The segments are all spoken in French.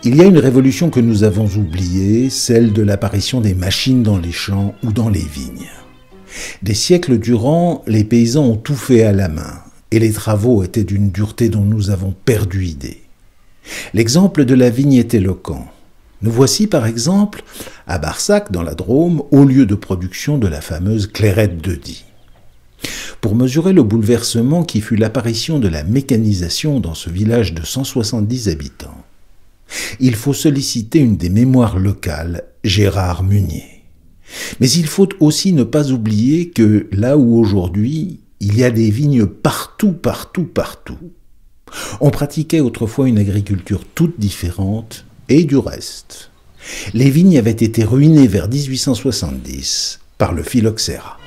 Il y a une révolution que nous avons oubliée, celle de l'apparition des machines dans les champs ou dans les vignes. Des siècles durant, les paysans ont tout fait à la main, et les travaux étaient d'une dureté dont nous avons perdu idée. L'exemple de la vigne est éloquent. Nous voici par exemple à Barsac, dans la Drôme, au lieu de production de la fameuse Clairette de Die. Pour mesurer le bouleversement qui fut l'apparition de la mécanisation dans ce village de 170 habitants, il faut solliciter une des mémoires locales, Gérard Munier. Mais il faut aussi ne pas oublier que là où aujourd'hui, il y a des vignes partout, on pratiquait autrefois une agriculture toute différente et du reste. Les vignes avaient été ruinées vers 1870 par le phylloxéra.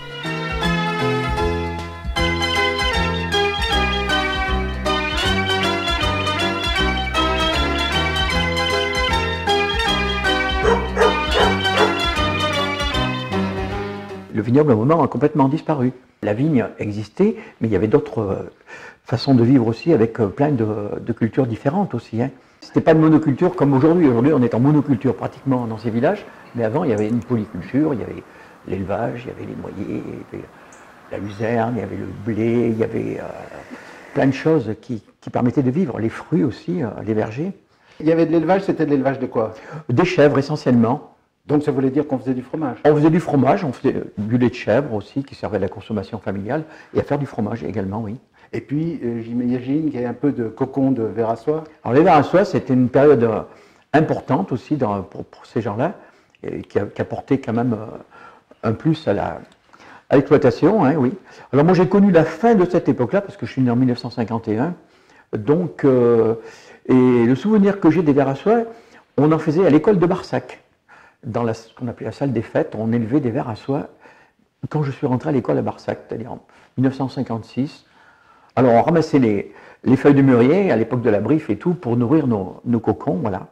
Le vignoble, à un moment, a complètement disparu. La vigne existait, mais il y avait d'autres façons de vivre aussi, avec plein de cultures différentes aussi. C'était pas de monoculture comme aujourd'hui. Aujourd'hui, on est en monoculture pratiquement dans ces villages, mais avant, il y avait une polyculture, il y avait l'élevage, il y avait les noyers, il y avait la luzerne, il y avait le blé, il y avait plein de choses qui permettaient de vivre. Les fruits aussi, les vergers. Il y avait de l'élevage, c'était de l'élevage de quoi? Des chèvres essentiellement. Donc ça voulait dire qu'on faisait du fromage? On faisait du fromage, on faisait du lait de chèvre aussi, qui servait à la consommation familiale, et à faire du fromage également, oui. Et puis, j'imagine qu'il y a un peu de cocon de verre à soie. Alors les verres à soie, c'était une période importante aussi pour ces gens-là, qui apportait quand même un plus à l'exploitation, oui. Alors moi j'ai connu la fin de cette époque-là, parce que je suis né en 1951, donc, et le souvenir que j'ai des verres à soie, on en faisait à l'école de Barsac. Dans ce qu'on appelait la salle des fêtes, on élevait des vers à soie quand je suis rentré à l'école à Barsac, c'est-à-dire en 1956. Alors on ramassait les feuilles de mûrier à l'époque de la briffe et tout pour nourrir nos cocons, voilà.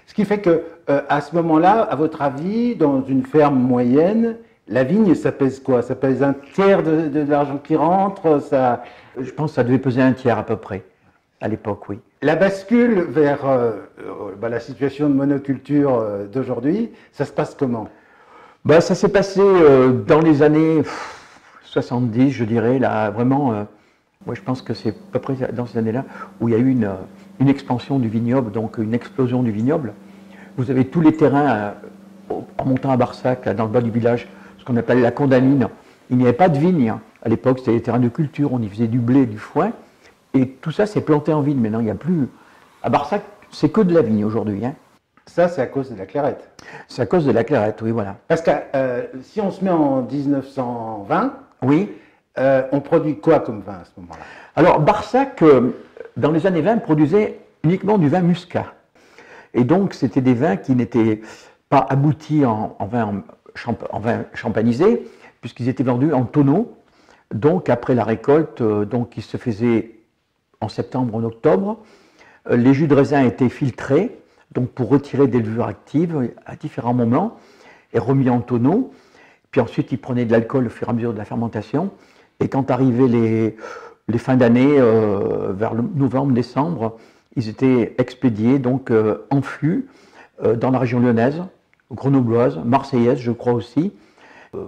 Ce qui fait que à ce moment-là, à votre avis, dans une ferme moyenne, la vigne, ça pèse quoi? Ça pèse un tiers de l'argent qui rentre, ça... Je pense que ça devait peser un tiers à peu près, à l'époque, oui. La bascule vers la situation de monoculture d'aujourd'hui, ça se passe comment? Ça s'est passé dans les années 70, je dirais, là, vraiment, je pense que c'est à peu près dans ces années-là où il y a eu une expansion du vignoble, donc une explosion du vignoble. Vous avez tous les terrains en montant à Barsac, là, dans le bas du village, ce qu'on appelle la Condamine. Il n'y avait pas de vigne, à l'époque, c'était des terrains de culture, on y faisait du blé, du foin. Et tout ça, c'est planté en vigne. Maintenant, il n'y a plus... À Barsac, c'est que de la vigne aujourd'hui. Ça, c'est à cause de la Clairette. C'est à cause de la Clairette, oui, voilà. Parce que si on se met en 1920, oui. On produit quoi comme vin à ce moment-là? Alors, Barsac, dans les années 20, produisait uniquement du vin muscat. Et donc, c'était des vins qui n'étaient pas aboutis en vin champanisé, puisqu'ils étaient vendus en tonneaux. Donc, après la récolte, qui se faisait en septembre, en octobre, les jus de raisin étaient filtrés, donc pour retirer des levures actives à différents moments, et remis en tonneaux. Puis ensuite, ils prenaient de l'alcool au fur et à mesure de la fermentation. Et quand arrivaient les fins d'année, vers le novembre, décembre, ils étaient expédiés donc en fût dans la région lyonnaise, grenobloise, marseillaise, je crois aussi.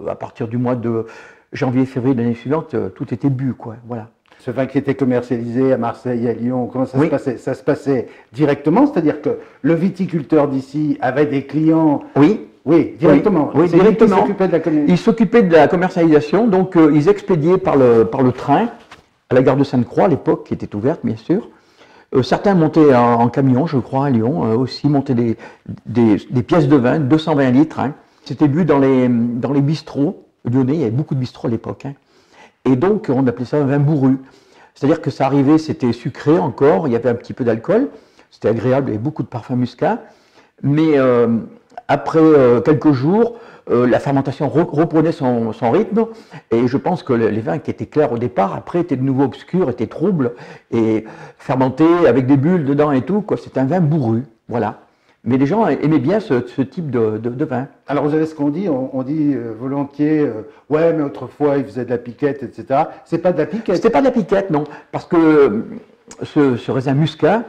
À partir du mois de janvier-février de l'année suivante, tout était bu, quoi. Voilà. Ce vin qui était commercialisé à Marseille, à Lyon, comment ça se passait? Ça se passait directement, c'est-à-dire que le viticulteur d'ici avait des clients. Oui, directement. Oui, directement. Ils s'occupaient de la commercialisation, donc ils expédiaient par le train à la gare de Sainte-Croix à l'époque, qui était ouverte, bien sûr. Certains montaient en camion, je crois, à Lyon, aussi montaient des pièces de vin, 220 litres. C'était bu dans les bistrots lyonnais, il y avait beaucoup de bistrots à l'époque. Et donc, on appelait ça un vin bourru. C'est-à-dire que ça arrivait, c'était sucré encore, il y avait un petit peu d'alcool, c'était agréable, il y avait beaucoup de parfum muscat. Mais après quelques jours, la fermentation reprenait son rythme. Et je pense que les vins qui étaient clairs au départ, après, étaient de nouveau obscurs, étaient troubles, et fermentés avec des bulles dedans et tout. C'était un vin bourru, voilà. Mais les gens aimaient bien ce type de vin. Alors vous savez ce qu'on dit? On dit volontiers, ouais, mais autrefois ils faisaient de la piquette, etc. C'est pas de la piquette? C'était pas de la piquette, non. Parce que ce raisin muscat,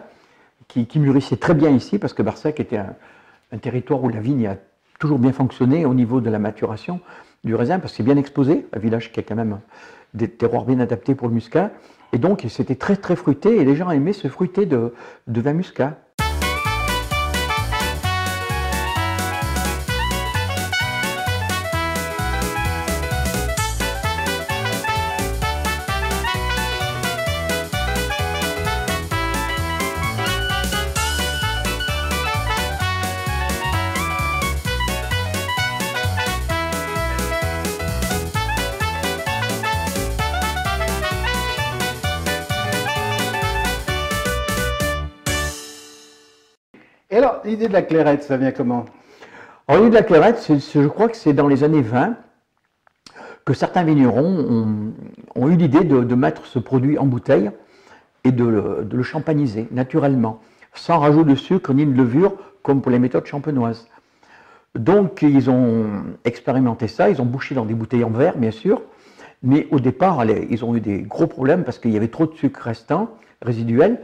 qui mûrissait très bien ici, parce que Barsac était un territoire où la vigne a toujours bien fonctionné au niveau de la maturation du raisin, parce que c'est bien exposé, un village qui a quand même des terroirs bien adaptés pour le muscat. Et donc, c'était très très fruité, et les gens aimaient se fruiter de vin muscat. Et alors, l'idée de la clairette, ça vient comment? Alors, l'idée de la clairette, je crois que c'est dans les années 20 que certains vignerons ont eu l'idée de mettre ce produit en bouteille et de le champagniser naturellement, sans rajout de sucre ni de levure, comme pour les méthodes champenoises. Donc, ils ont expérimenté ça, ils ont bouché dans des bouteilles en verre, bien sûr, mais au départ, ils ont eu des gros problèmes parce qu'il y avait trop de sucre restant, résiduel,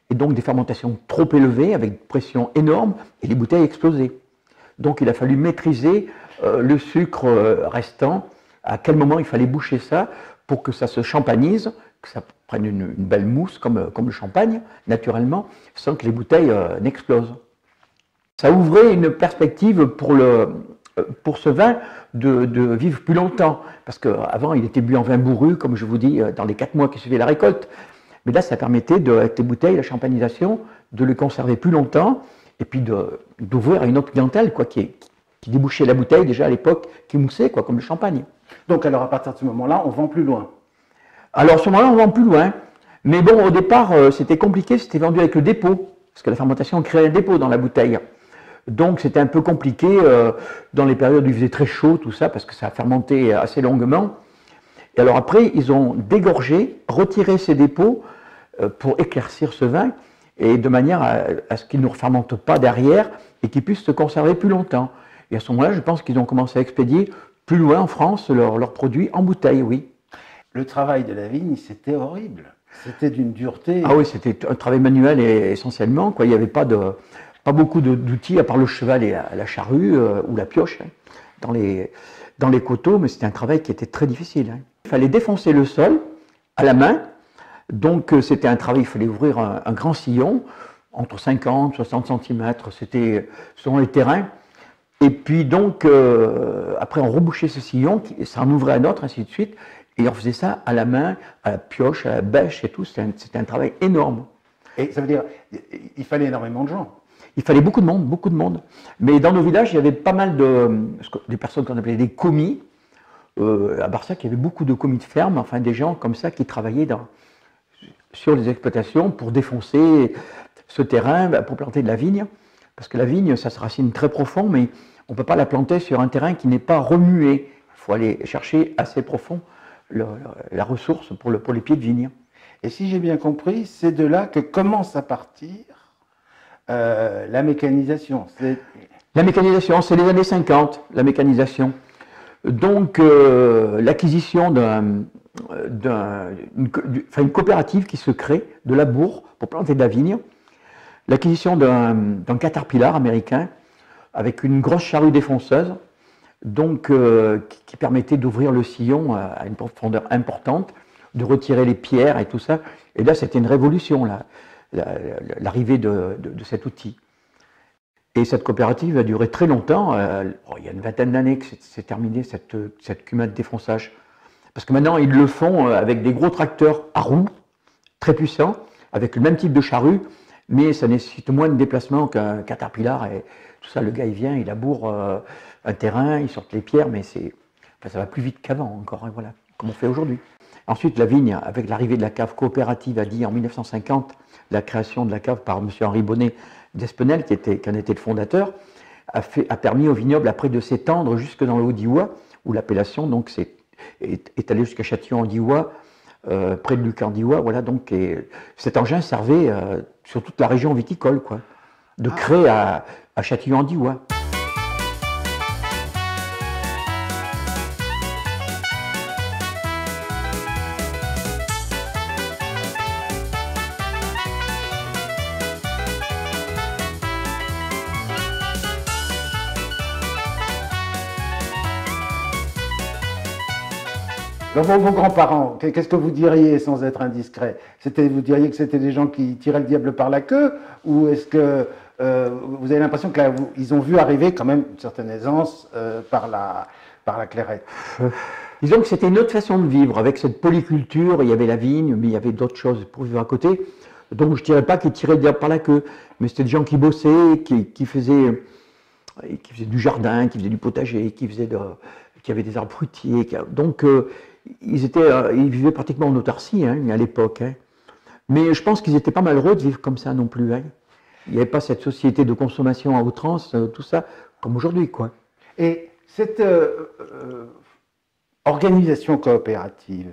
et donc des fermentations trop élevées, avec une pression énorme, et les bouteilles explosaient. Donc il a fallu maîtriser le sucre restant, à quel moment il fallait boucher ça pour que ça se champagnise, que ça prenne une belle mousse comme le champagne, naturellement, sans que les bouteilles n'explosent. Ça ouvrait une perspective pour ce vin de vivre plus longtemps, parce qu'avant il était bu en vin bourru, comme je vous dis, dans les 4 mois qui suivaient la récolte. Mais là, ça permettait, avec les bouteilles, la champagnisation, de les conserver plus longtemps et puis d'ouvrir à une autre clientèle quoi, qui débouchait la bouteille déjà à l'époque, qui moussait, quoi, comme le champagne. Donc, alors, à partir de ce moment-là, on vend plus loin. Alors, à ce moment-là, on vend plus loin. Mais bon, au départ, c'était compliqué, c'était vendu avec le dépôt, parce que la fermentation créait un dépôt dans la bouteille. Donc, c'était un peu compliqué dans les périodes où il faisait très chaud, tout ça, parce que ça fermentait assez longuement. Et alors après, ils ont dégorgé, retiré ces dépôts pour éclaircir ce vin, et de manière à ce qu'il ne fermente pas derrière et qu'il puisse se conserver plus longtemps. Et à ce moment-là, je pense qu'ils ont commencé à expédier plus loin en France leurs produits en bouteille, oui. Le travail de la vigne, c'était horrible. C'était d'une dureté. Ah oui, c'était un travail manuel essentiellement, quoi. Il n'y avait pas beaucoup d'outils à part le cheval et la charrue ou la pioche dans les coteaux, mais c'était un travail qui était très difficile. Il fallait défoncer le sol à la main. Donc c'était un travail, il fallait ouvrir un grand sillon, entre 50 et 60 cm, c'était selon les terrains. Et puis donc, après on rebouchait ce sillon, ça en ouvrait un autre, ainsi de suite, et on faisait ça à la main, à la pioche, à la bêche et tout, c'était un travail énorme. Et ça veut dire, il fallait énormément de gens. Il fallait beaucoup de monde, beaucoup de monde. Mais dans nos villages, il y avait pas mal des personnes qu'on appelait des commis. À Barsac, il y avait beaucoup de commis de ferme, enfin des gens comme ça qui travaillaient sur les exploitations pour défoncer ce terrain, pour planter de la vigne. Parce que la vigne, ça se racine très profond, mais on ne peut pas la planter sur un terrain qui n'est pas remué. Il faut aller chercher assez profond la ressource pour les pieds de vigne. Et si j'ai bien compris, c'est de là que commence à partir la mécanisation. La mécanisation, c'est les années 50, la mécanisation. Donc, l'acquisition une coopérative qui se crée de labour pour planter de la vigne, l'acquisition d'un Caterpillar américain avec une grosse charrue défonceuse, donc qui permettait d'ouvrir le sillon à une profondeur importante, de retirer les pierres et tout ça. Et là, c'était une révolution, l'arrivée de cet outil. Et cette coopérative a duré très longtemps. Il y a une vingtaine d'années que c'est terminé cette cumade de défonçage. Parce que maintenant, ils le font avec des gros tracteurs à roues, très puissants, avec le même type de charrue, mais ça nécessite moins de déplacement qu'un Caterpillar. Et tout ça, le gars, il vient, il laboure un terrain, il sort les pierres, mais ça va plus vite qu'avant encore, hein, voilà, comme on fait aujourd'hui. Ensuite, la vigne, avec l'arrivée de la cave coopérative, a dit en 1950, la création de la cave par M. Henri Bonnet d'Espenel, qui en était le fondateur, a permis au vignoble après de s'étendre jusque dans le Haut-Diois, où l'appellation donc est allée jusqu'à Châtillon-en-Diois, près de Luc-en-Diois. Voilà, donc cet engin servait sur toute la région viticole, quoi, de Cré à Châtillon-en-Diois. Vos grands-parents, qu'est-ce que vous diriez sans être indiscret? Vous diriez que c'était des gens qui tiraient le diable par la queue, ou est-ce que vous avez l'impression qu'ils ont vu arriver quand même une certaine aisance par la Clairette? Disons que c'était une autre façon de vivre, avec cette polyculture, il y avait la vigne, mais il y avait d'autres choses pour vivre à côté. Donc je ne dirais pas qu'ils tiraient le diable par la queue, mais c'était des gens qui bossaient, qui faisaient du jardin, qui faisaient du potager, qui avaient des arbres fruitiers. Donc ils vivaient pratiquement en autarcie à l'époque. Mais je pense qu'ils n'étaient pas malheureux de vivre comme ça non plus. Il n'y avait pas cette société de consommation à outrance, tout ça, comme aujourd'hui, quoi. Et cette organisation coopérative,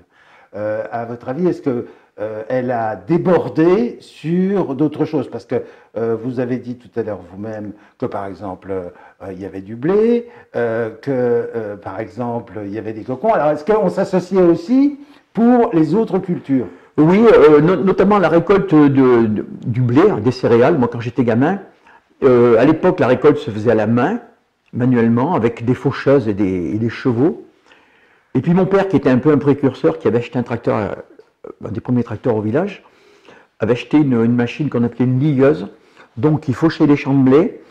à votre avis, est-ce que elle a débordé sur d'autres choses? Parce que vous avez dit tout à l'heure vous-même que, par exemple, il y avait du blé, que, par exemple, il y avait des cocons. Alors, est-ce qu'on s'associait aussi pour les autres cultures? Oui, notamment la récolte du blé, des céréales. Moi, quand j'étais gamin, à l'époque, la récolte se faisait à la main, manuellement, avec des faucheuses et des chevaux. Et puis mon père, qui était un peu un précurseur, qui avait acheté un tracteur, un des premiers tracteurs au village, avait acheté une machine qu'on appelait une ligueuse, donc qui fauchait les champs de blé,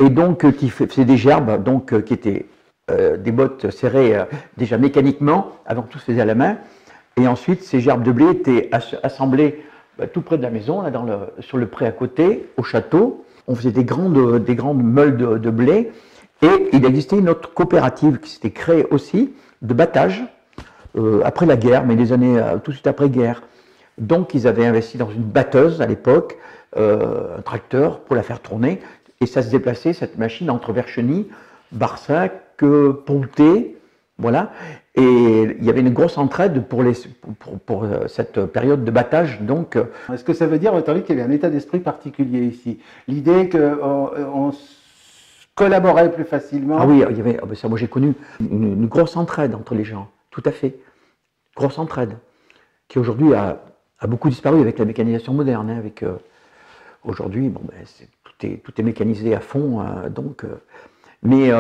et donc qui faisait des gerbes, donc qui étaient des bottes serrées déjà mécaniquement, avant que tout se faisait à la main. Et ensuite, ces gerbes de blé étaient assemblées tout près de la maison, là, sur le pré à côté, au château. On faisait des grandes meules de blé. Et il existait une autre coopérative qui s'était créée aussi, de battage, après la guerre, mais les années tout de suite après-guerre. Donc ils avaient investi dans une batteuse à l'époque, un tracteur pour la faire tourner. Et ça se déplaçait, cette machine, entre Vercheny, Barsac, Ponté, voilà. Et il y avait une grosse entraide pour cette période de battage. Donc, est-ce que ça veut dire, à votre avis, qu'il y avait un état d'esprit particulier ici? L'idée qu'on collaborait plus facilement? Ah oui, il y avait, ça, moi j'ai connu une grosse entraide entre les gens, tout à fait. Grosse entraide, qui aujourd'hui a beaucoup disparu avec la mécanisation moderne. Avec aujourd'hui, bon, tout est mécanisé à fond, mais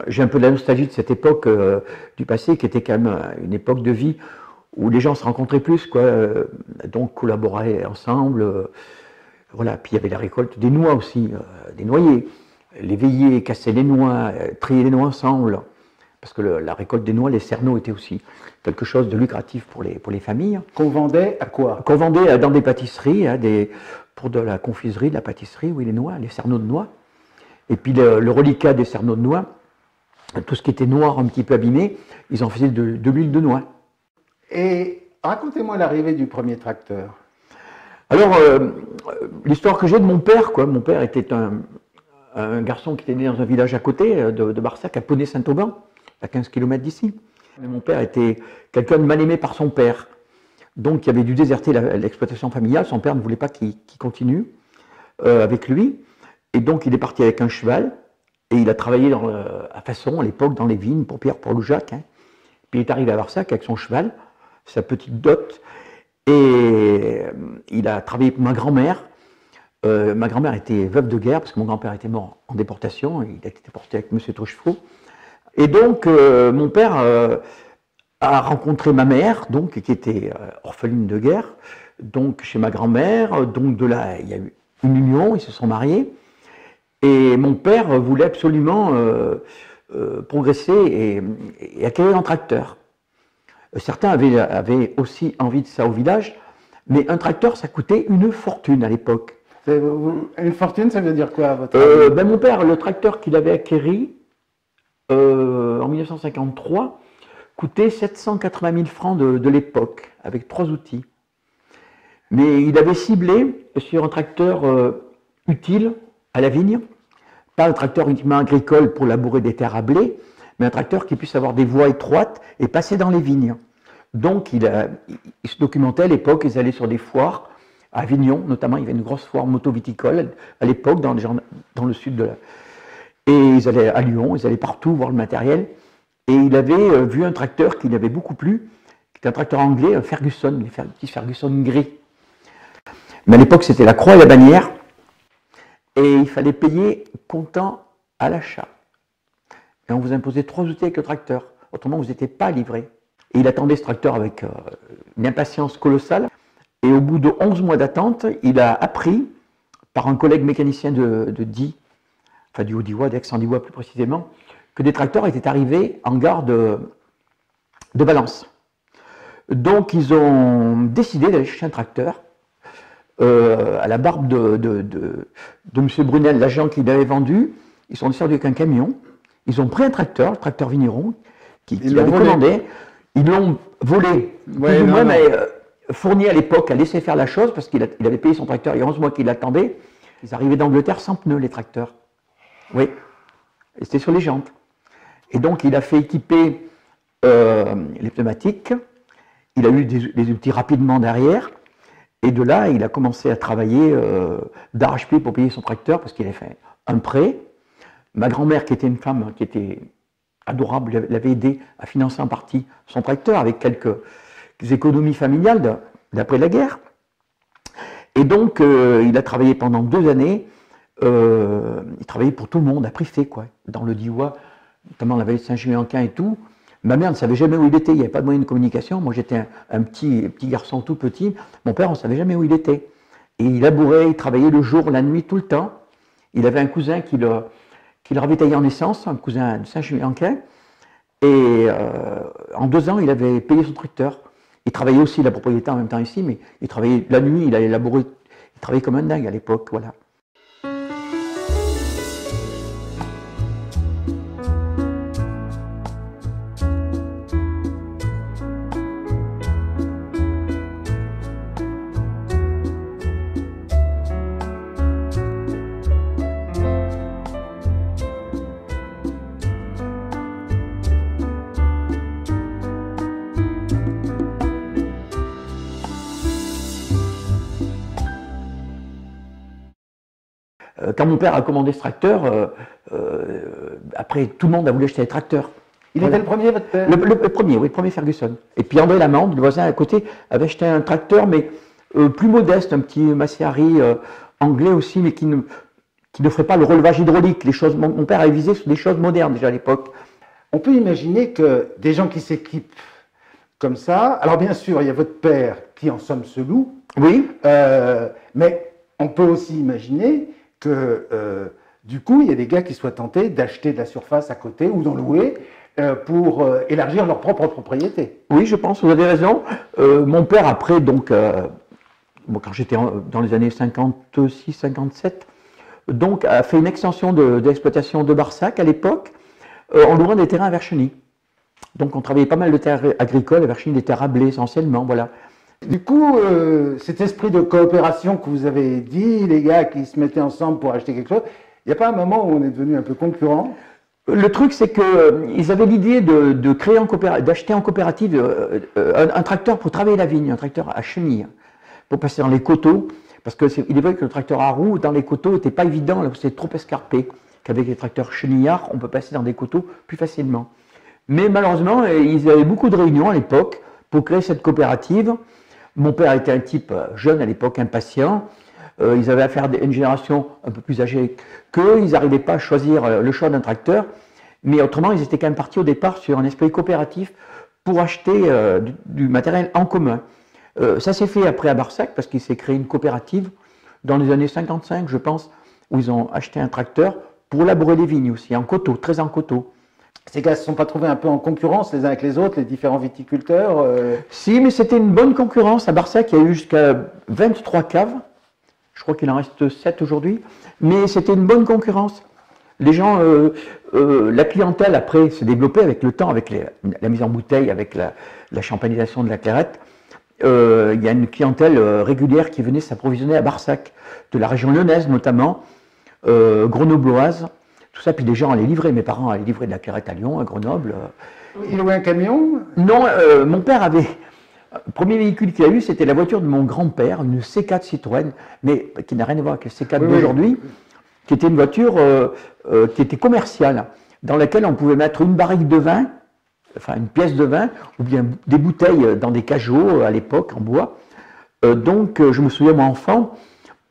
j'ai un peu de la nostalgie de cette époque du passé, qui était quand même une époque de vie où les gens se rencontraient plus, quoi, donc collaboraient ensemble. Voilà. Puis il y avait la récolte des noix aussi, des noyers. Les veiller, casser les noix, trier les noix ensemble. Parce que la récolte des noix, les cerneaux étaient aussi quelque chose de lucratif pour les familles. Qu'on vendait à quoi? Qu'on vendait dans des pâtisseries, pour de la confiserie, de la pâtisserie, oui, les noix, les cerneaux de noix. Et puis le reliquat des cerneaux de noix, tout ce qui était noir, un petit peu abîmé, ils en faisaient de l'huile de noix. Et racontez-moi l'arrivée du premier tracteur. Alors, l'histoire que j'ai de mon père, quoi. Mon père était un garçon qui était né dans un village à côté de Barsac, à Poney-Saint-Auban, à 15 km d'ici. Mais mon père était quelqu'un de mal aimé par son père. Donc, il avait dû déserter l'exploitation familiale. Son père ne voulait pas qu'il continue avec lui. Et donc, il est parti avec un cheval. Et il a travaillé à Fasson, à l'époque, dans les vignes, pour Pierre Paul-Jacques. Puis il est arrivé à Barsac avec son cheval, sa petite dot. Et il a travaillé pour ma grand-mère. Ma grand-mère était veuve de guerre, parce que mon grand-père était mort en déportation. Il a été déporté avec M. Touchefaux. Et donc, mon père a rencontré ma mère, donc, qui était orpheline de guerre, donc chez ma grand-mère. Donc de là, il y a eu une union, ils se sont mariés. Et mon père voulait absolument progresser et acquérir un tracteur. Certains avaient aussi envie de ça au village, mais un tracteur, ça coûtait une fortune à l'époque. Une fortune, ça veut dire quoi à votre avis? Mon père, le tracteur qu'il avait acquéri en 1953 coûtait 780 000 francs de l'époque, avec 3 outils. Mais il avait ciblé sur un tracteur utile à la vigne, pas un tracteur uniquement agricole pour labourer des terres à blé, mais un tracteur qui puisse avoir des voies étroites et passer dans les vignes. Donc il se documentait à l'époque, ils allaient sur des foires, à Avignon notamment, il y avait une grosse foire motoviticole à l'époque dans le sud de la... Et ils allaient à Lyon, ils allaient partout voir le matériel. Et il avait vu un tracteur qui lui avait beaucoup plu, qui était un tracteur anglais, un Ferguson, un petit Ferguson gris. Mais à l'époque, c'était la croix et la bannière. Et il fallait payer comptant à l'achat. Et on vous imposait 3 outils avec le tracteur. Autrement, vous n'étiez pas livré. Et il attendait ce tracteur avec une impatience colossale. Et au bout de 11 mois d'attente, il a appris, par un collègue mécanicien de Die, enfin du Haut-Diois, d'Aix-en-Diois plus précisément, que des tracteurs étaient arrivés en gare de Valence. Donc ils ont décidé d'aller chercher un tracteur à la barbe de M. Brunel, l'agent qui l'avait vendu. Ils sont descendus avec un camion. Ils ont pris un tracteur, le tracteur Vigneron, qu'ils avaient commandé. Ils l'ont volé, plus ou moins, mais fourni à l'époque, a laissé faire la chose, parce qu'il avait payé son tracteur il y a 11 mois qu'il l'attendait. Ils arrivaient d'Angleterre sans pneus, les tracteurs. Oui, et c'était sur les jantes. Et donc il a fait équiper les pneumatiques. Il a eu des outils rapidement derrière. Et de là, il a commencé à travailler d'arrache-pied pour payer son tracteur, parce qu'il avait fait un prêt. Ma grand-mère, qui était une femme qui était adorable, l'avait aidé à financer en partie son tracteur avec quelques économies familiales d'après la guerre. Et donc, il a travaillé pendant 2 années. Il travaillait pour tout le monde, à Prifet, quoi, dans le Diois, notamment la vallée de Saint-Julien-en-Quin et tout. Ma mère ne savait jamais où il était, il n'y avait pas de moyen de communication. Moi, j'étais un petit garçon tout petit. Mon père, on ne savait jamais où il était. Et il labourait, il travaillait le jour, la nuit, tout le temps. Il avait un cousin qui le ravitaillait en essence, un cousin de Saint-Julien-en-Quin. Et en 2 ans, il avait payé son tracteur. Il travaillait aussi la propriété en même temps ici, mais il travaillait la nuit, il allait labourer. Il travaillait comme un dingue à l'époque, voilà. Quand mon père a commandé ce tracteur, après tout le monde a voulu acheter des tracteurs. Il était le premier, votre père? Le premier, oui, le premier Ferguson. Et puis André Lamande, le voisin à côté, avait acheté un tracteur, mais plus modeste, un petit Massey-Harry anglais aussi, mais qui ne ferait pas le relevage hydraulique. Les choses, mon père avait visé sur des choses modernes déjà à l'époque. On peut imaginer que des gens qui s'équipent comme ça, alors bien sûr, il y a votre père qui en somme se loue, Oui. Mais on peut aussi imaginer que du coup, il y a des gars qui soient tentés d'acheter de la surface à côté ou d'en louer pour élargir leur propre propriété. Oui, je pense, vous avez raison. Mon père, après, donc, quand j'étais dans les années 56-57, donc, a fait une extension d'exploitation de Barsac à l'époque, en louant des terrains à Vercheny. Donc, on travaillait pas mal de terres agricoles, à Vercheny, des terres à blé essentiellement, voilà. Du coup, cet esprit de coopération que vous avez dit, les gars qui se mettaient ensemble pour acheter quelque chose, il n'y a pas un moment où on est devenu un peu concurrents? Le truc, c'est qu'ils avaient l'idée de créer d'acheter en coopérative un tracteur pour travailler la vigne, un tracteur à chenilles, pour passer dans les coteaux, parce qu'il est vrai que le tracteur à roues dans les coteaux n'était pas évident, c'était trop escarpé, qu'avec les tracteurs chenillards, on peut passer dans des coteaux plus facilement. Mais malheureusement, ils avaient beaucoup de réunions à l'époque pour créer cette coopérative. Mon père était un type jeune à l'époque, impatient. Ils avaient affaire à une génération un peu plus âgée qu'eux. Ils n'arrivaient pas à choisir le choix d'un tracteur. Mais autrement, ils étaient quand même partis au départ sur un esprit coopératif pour acheter du matériel en commun. Ça s'est fait après à Barsac parce qu'il s'est créé une coopérative dans les années 55, je pense, où ils ont acheté un tracteur pour labourer les vignes aussi, en coteaux, très en coteaux. Ces gars ne se sont pas trouvés un peu en concurrence les uns avec les autres, les différents viticulteurs Si, mais c'était une bonne concurrence. À Barsac, il y a eu jusqu'à 23 caves. Je crois qu'il en reste 7 aujourd'hui. Mais c'était une bonne concurrence. Les gens, la clientèle après s'est développée avec le temps, avec la mise en bouteille, avec la champagnisation de la clairette. Il y a une clientèle régulière qui venait s'approvisionner à Barsac, de la région lyonnaise notamment, grenobloise. Tout ça, puis des gens allaient livrer, mes parents allaient livrer de la clairette à Lyon, à Grenoble. Il louait un camion? Non, mon père avait... Le premier véhicule qu'il a eu, c'était la voiture de mon grand-père, une C4 Citroën, mais qui n'a rien à voir avec la C4 d'aujourd'hui, qui était une voiture qui était commerciale, dans laquelle on pouvait mettre une barrique de vin, enfin une pièce de vin, ou bien des bouteilles dans des cajots à l'époque, en bois. Donc, je me souviens, moi, enfant,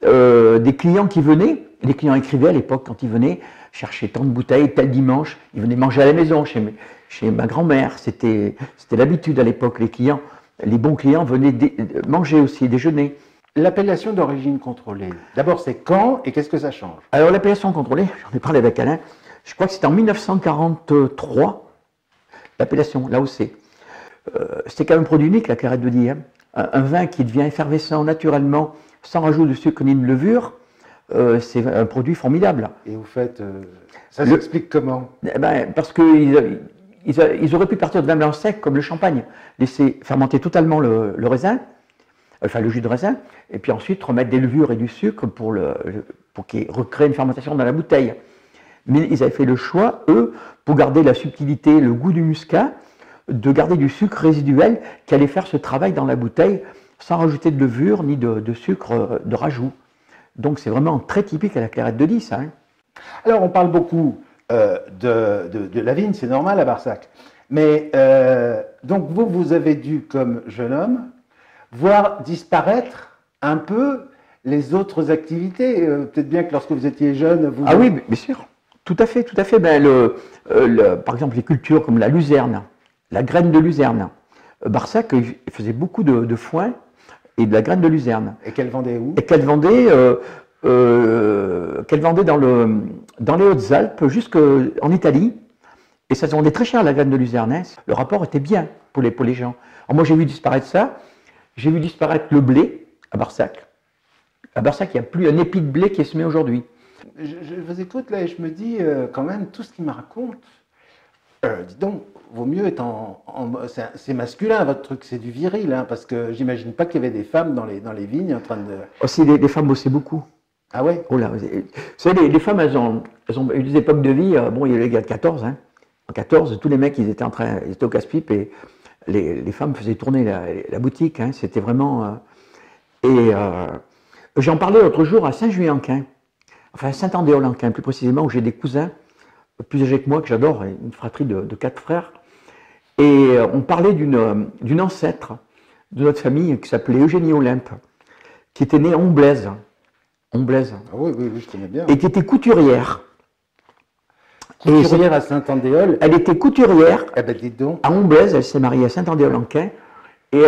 des clients qui venaient, les clients écrivaient à l'époque quand ils venaient, chercher tant de bouteilles, tel dimanche. Ils venaient manger à la maison chez ma grand-mère. C'était l'habitude à l'époque. Les bons clients venaient manger aussi, déjeuner. L'appellation d'origine contrôlée, d'abord c'est quand et qu'est-ce que ça change? Alors l'appellation contrôlée, j'en ai parlé avec Alain, je crois que c'était en 1943, l'appellation, l'AOC. C'était quand même un produit unique, la Clairette de Die. Hein. Un vin qui devient effervescent naturellement, sans rajout de sucre ni de levure, c'est un produit formidable. Et vous faites... ça s'explique comment? Parce qu'ils auraient pu partir de vin blanc sec comme le champagne, laisser fermenter totalement le raisin, enfin le jus de raisin, et puis ensuite remettre des levures et du sucre pour qu'il recrée une fermentation dans la bouteille. Mais ils avaient fait le choix, eux, pour garder la subtilité, le goût du muscat, de garder du sucre résiduel qui allait faire ce travail dans la bouteille sans rajouter de levure ni de sucre de rajout. Donc c'est vraiment très typique à la Clairette de Die, ça. Hein. Alors on parle beaucoup de la vigne, c'est normal à Barsac. Mais donc vous avez dû, comme jeune homme, voir disparaître un peu les autres activités. Peut-être bien que lorsque vous étiez jeune, vous... Ah oui, bien sûr, tout à fait, tout à fait. Par exemple, les cultures comme la luzerne, la graine de luzerne. Barsac faisait beaucoup de foin et de la graine de luzerne. Et qu'elle vendait où? Et qu'elle vendait dans les Hautes-Alpes, jusqu'en Italie. Et ça se vendait très cher, la graine de luzerne. Hein. Le rapport était bien pour les gens. Alors moi, j'ai vu disparaître ça. J'ai vu disparaître le blé à Barsac. À Barsac, il n'y a plus un épi de blé qui est semé aujourd'hui. Je vous écoute là et je me dis quand même tout ce qu'il me raconte. Dis donc, vaut mieux être c'est masculin votre truc, c'est du viril, hein, parce que j'imagine pas qu'il y avait des femmes dans les vignes en train de... Aussi, les femmes bossaient beaucoup. Ah ouais? Oh là, vous savez, les femmes, elles ont eu des époques de vie. Bon, il y a eu les guerres de 14. Hein. En 14, tous les mecs, ils étaient au casse-pipe et les femmes faisaient tourner la boutique. Hein. C'était vraiment... j'en parlais l'autre jour à Saint-Juillet-en-Quin, enfin à Saint-Andéol-en-Quin plus précisément, où j'ai des cousins plus âgés que moi, que j'adore, une fratrie de 4 frères. Et on parlait d'une ancêtre de notre famille qui s'appelait Eugénie Olympe, qui était née à Omblaise. Omblaise. Ah oui, je connais bien. Et qui était couturière. Couturière à Saint-Andéol. Elle était couturière dites donc. à Omblaise, elle s'est mariée à Saint-Andéol-en-Quin, et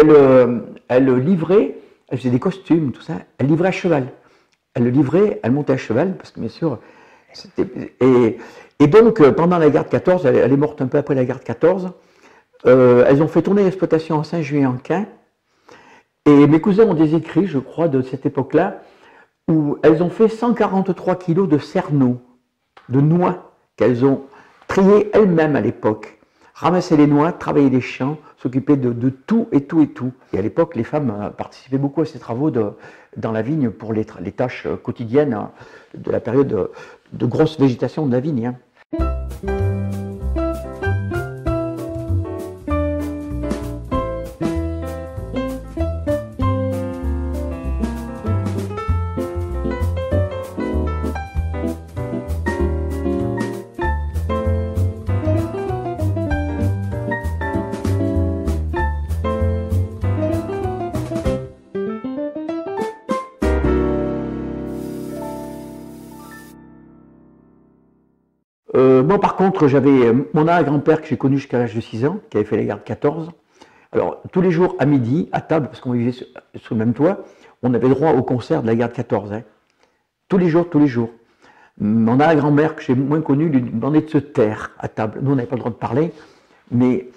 elle livrait, elle faisait des costumes, tout ça, elle livrait à cheval. Elle le livrait, elle montait à cheval, parce que bien sûr, et donc, pendant la guerre de 14, elle est morte un peu après la guerre de 14, elles ont fait tourner l'exploitation en Saint-Juillet-en-Quin, et mes cousins ont des écrits, je crois, de cette époque-là, où elles ont fait 143 kilos de cerneaux, de noix, qu'elles ont triées elles-mêmes à l'époque. Ramasser les noix, travailler les champs, s'occuper de tout et tout et tout. Et à l'époque, les femmes participaient beaucoup à ces travaux dans la vigne pour les tâches quotidiennes de la période de grosse végétation de la vigne. Hein. Moi, par contre, j'avais mon arrière-grand-père que j'ai connu jusqu'à l'âge de 6 ans, qui avait fait la guerre de 14. Alors, tous les jours, à midi, à table, parce qu'on vivait sur le même toit, on avait droit au concert de la guerre de 14. Hein. Tous les jours, tous les jours. Mon arrière-grand-mère, que j'ai moins connu, lui demandait de se taire à table. Nous, on n'avait pas le droit de parler, mais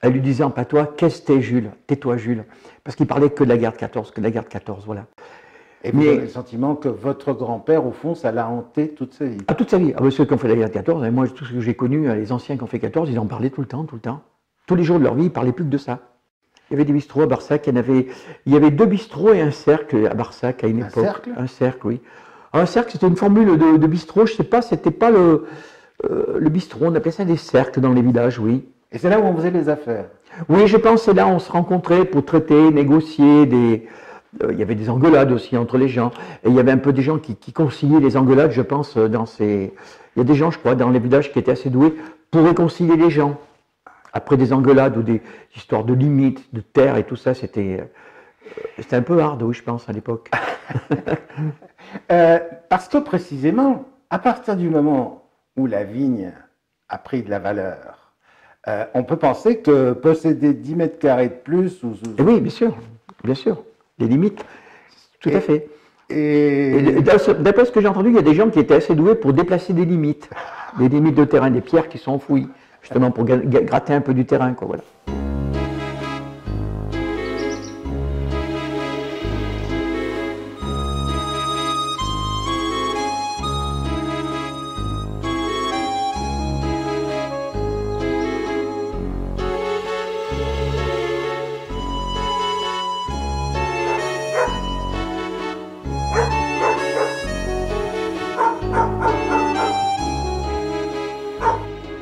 elle lui disait en patois, qu'est-ce que t'es, Jules? Tais-toi, Jules. Parce qu'il parlait que de la guerre de 14, que de la guerre de 14, voilà. Et vous avez le sentiment que votre grand-père, au fond, ça l'a hanté toute sa vie? Ah, toute sa vie. Ah, ceux qui ont fait la guerre de 14, et moi, tout ce que j'ai connu, les anciens qui ont fait 14, ils en parlaient tout le temps, tout le temps. Tous les jours de leur vie, ils ne parlaient plus que de ça. Il y avait des bistrots à Barsac, il y avait 2 bistrots et un cercle à Barsac à une époque. Un cercle, oui. Un cercle, c'était une formule de bistrot, je ne sais pas, c'était pas le bistrot, on appelait ça des cercles dans les villages, oui. Et c'est là où on faisait les affaires? Oui, je pense que c'est là où on se rencontrait pour traiter, négocier il y avait des engueulades aussi entre les gens. Et il y avait un peu des gens qui conciliaient les engueulades, je pense, il y a des gens, je crois, dans les villages qui étaient assez doués pour réconcilier les gens. Après des engueulades ou des histoires de limites, de terre et tout ça, c'était un peu hard, oui, je pense, à l'époque. Parce que précisément, à partir du moment où la vigne a pris de la valeur, on peut penser que posséder 10 mètres carrés de plus... Et oui, bien sûr, les limites, tout à fait. Et d'après ce que j'ai entendu, il y a des gens qui étaient assez doués pour déplacer des limites de terrain, des pierres qui sont enfouies, justement pour gratter un peu du terrain, quoi, voilà.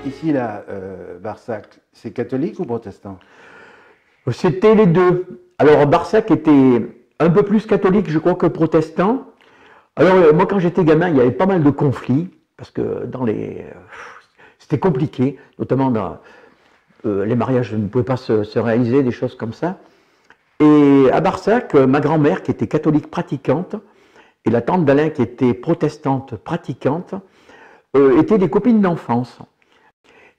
Ici, là, Barsac, c'est catholique ou protestant? C'était les deux. Alors, Barsac était un peu plus catholique, je crois, que protestant. Alors, moi, quand j'étais gamin, il y avait pas mal de conflits, parce que c'était compliqué, notamment dans les mariages ne pouvaient pas se réaliser, des choses comme ça. Et à Barsac, ma grand-mère, qui était catholique pratiquante, et la tante d'Alain, qui était protestante pratiquante, étaient des copines d'enfance.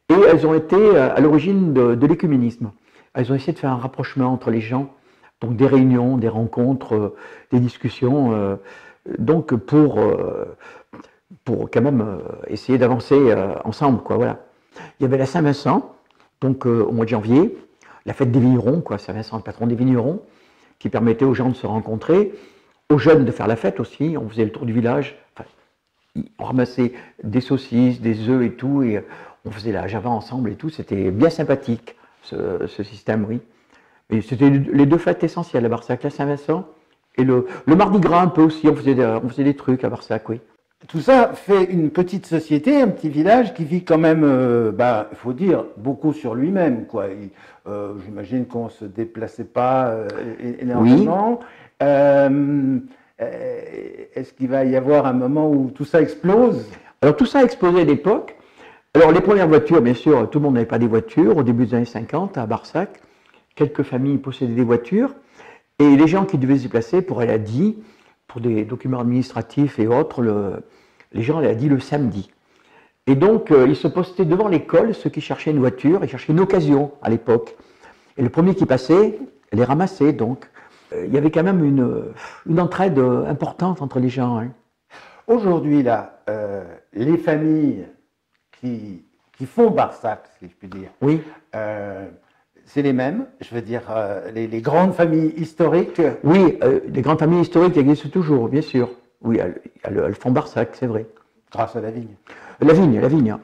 Et elles ont été à l'origine de l'écuménisme. Elles ont essayé de faire un rapprochement entre les gens, donc des réunions, des rencontres, des discussions, donc pour quand même essayer d'avancer ensemble, quoi, voilà. Il y avait la Saint-Vincent, donc au mois de janvier, la fête des vignerons, quoi, Saint-Vincent, le patron des vignerons, qui permettait aux gens de se rencontrer, aux jeunes de faire la fête aussi. On faisait le tour du village, enfin, on ramassait des saucisses, des œufs et tout, et on faisait la java ensemble et tout. C'était bien sympathique, ce système, oui. Et c'était les deux fêtes essentielles à Barsac, la Saint-Vincent et le Mardi Gras un peu aussi. On faisait des trucs à Barsac, oui. Tout ça fait une petite société, un petit village qui vit quand même, il faut dire, beaucoup sur lui-même, quoi. J'imagine qu'on ne se déplaçait pas énormément. Oui. Est-ce qu'il va y avoir un moment où tout ça explose? Alors tout ça a explosé à l'époque. Alors les premières voitures, bien sûr, tout le monde n'avait pas des voitures. Au début des années 50, à Barsac, quelques familles possédaient des voitures. Et les gens qui devaient se déplacer pour aller à Die, pour des documents administratifs et autres, les gens allaient à Die le samedi. Et donc, ils se postaient devant l'école, ceux qui cherchaient une voiture, ils cherchaient une occasion à l'époque. Et le premier qui passait, les ramassait. Donc, il y avait quand même une entraide importante entre les gens. Hein. Aujourd'hui, là, les familles qui font Barsac, si je puis dire, oui. C'est les mêmes, je veux dire, les grandes familles historiques. Oui, les grandes familles historiques existent toujours, bien sûr. Oui, elles font Barsac, c'est vrai. Grâce à la vigne. La vigne.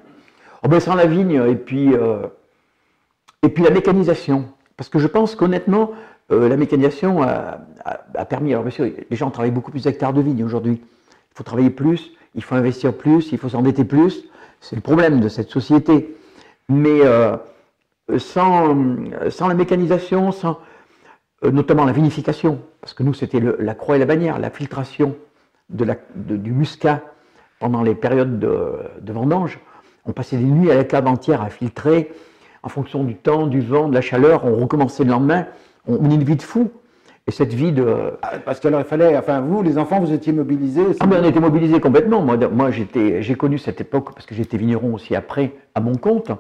Oh ben, sans la vigne, et puis la mécanisation. Parce que je pense qu'honnêtement, la mécanisation a permis. Alors bien sûr, les gens travaillent beaucoup plus d'hectares de vignes aujourd'hui. Il faut travailler plus, il faut investir plus, il faut s'endetter plus. C'est le problème de cette société. Mais sans la mécanisation, sans notamment la vinification, parce que nous c'était la croix et la bannière, la filtration du muscat pendant les périodes de vendange. On passait des nuits à la cave entière à filtrer en fonction du temps, du vent, de la chaleur. On recommençait le lendemain. On menait une vie de fou. Et cette vie de... Parce qu'alors il fallait, enfin vous, les enfants, vous étiez mobilisés aussi. Ah ben on était mobilisés complètement. Moi j'ai connu cette époque, parce que j'étais vigneron aussi après, à mon compte.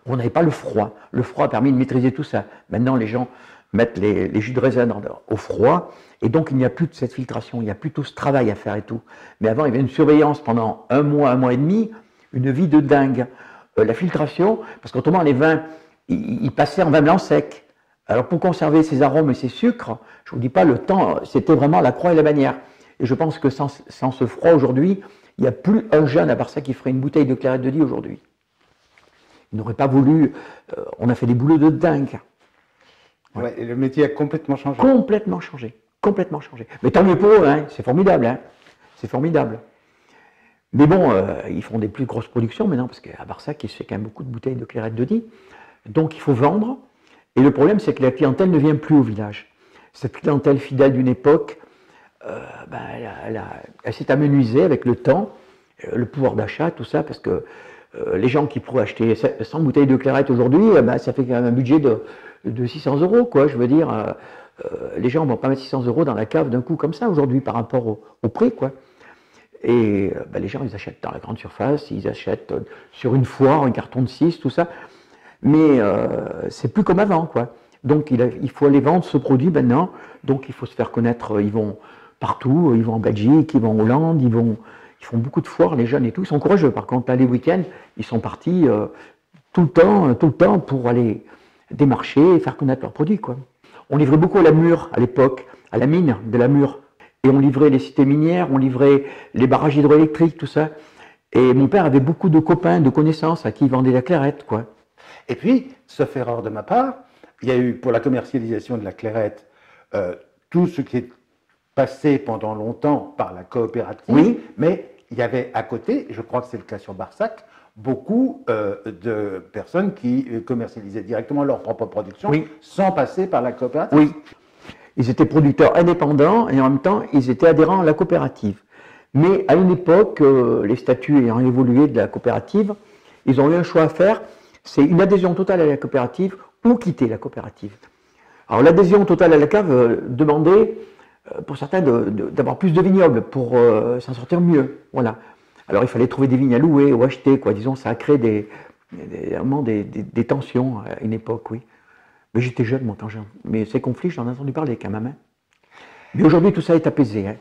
On n'avait pas le froid. Le froid a permis de maîtriser tout ça. Maintenant, les gens mettent les jus de raisin au froid, et donc il n'y a plus de cette filtration, il n'y a plus tout ce travail à faire et tout. Mais avant, il y avait une surveillance pendant un mois et demi, une vie de dingue. La filtration, parce qu'autrement, les vins, ils passaient en vin blanc sec. Alors pour conserver ces arômes et ces sucres, je ne vous dis pas, le temps, c'était vraiment la croix et la bannière. Et je pense que sans ce froid aujourd'hui, il n'y a plus un jeune à part ça qui ferait une bouteille de clairette de Die aujourd'hui. Il n'aurait pas voulu. On a fait des boulots de dingue. Ouais. Ouais, et le métier a complètement changé. Complètement changé. Mais tant mieux pour eux, hein, c'est formidable. Hein, c'est formidable. Mais bon, ils font des plus grosses productions maintenant, parce qu'à Barsac, il se fait quand même beaucoup de bouteilles de clairette de Die. Donc il faut vendre. Et le problème, c'est que la clientèle ne vient plus au village. Cette clientèle fidèle d'une époque, elle s'est amenuisée avec le temps, le pouvoir d'achat, tout ça, parce que les gens qui pourraient acheter 100 bouteilles de clairette aujourd'hui, ça fait quand même un budget de 600 €, quoi. Je veux dire, les gens ne vont pas mettre 600 € dans la cave d'un coup comme ça aujourd'hui par rapport au prix, quoi. Et les gens, ils achètent dans la grande surface, ils achètent sur une foire, un carton de 6, tout ça. Mais c'est plus comme avant, quoi. Donc il faut aller vendre ce produit maintenant. Donc il faut se faire connaître. Ils vont partout, ils vont en Belgique, ils vont en Hollande, ils font beaucoup de foires, les jeunes et tout. Ils sont courageux. Par contre, là, les week-ends, ils sont partis tout le temps pour aller démarcher et faire connaître leurs produits, quoi. On livrait beaucoup à la Mure à l'époque, à la mine de la Mure. Et on livrait les cités minières, on livrait les barrages hydroélectriques, tout ça. Et mon père avait beaucoup de copains, de connaissances à qui il vendait la clairette, quoi. Et puis, sauf erreur de ma part, il y a eu pour la commercialisation de la clairette tout ce qui est passé pendant longtemps par la coopérative, Oui. mais il y avait à côté, je crois que c'est le cas sur Barsac, beaucoup de personnes qui commercialisaient directement leur propre production Oui. sans passer par la coopérative. Oui. Ils étaient producteurs indépendants et en même temps, ils étaient adhérents à la coopérative. Mais à une époque, les statuts ayant évolué de la coopérative, ils ont eu un choix à faire, c'est une adhésion totale à la coopérative ou quitter la coopérative. Alors l'adhésion totale à la cave demandait, pour certains, d'avoir plus de vignobles pour s'en sortir mieux. Voilà. Alors il fallait trouver des vignes à louer ou acheter, quoi. Disons, ça a créé des tensions à une époque, oui. Mais j'étais jeune, moi, mais ces conflits, j'en ai entendu parler quand même. Hein. Mais aujourd'hui, tout ça est apaisé. Hein.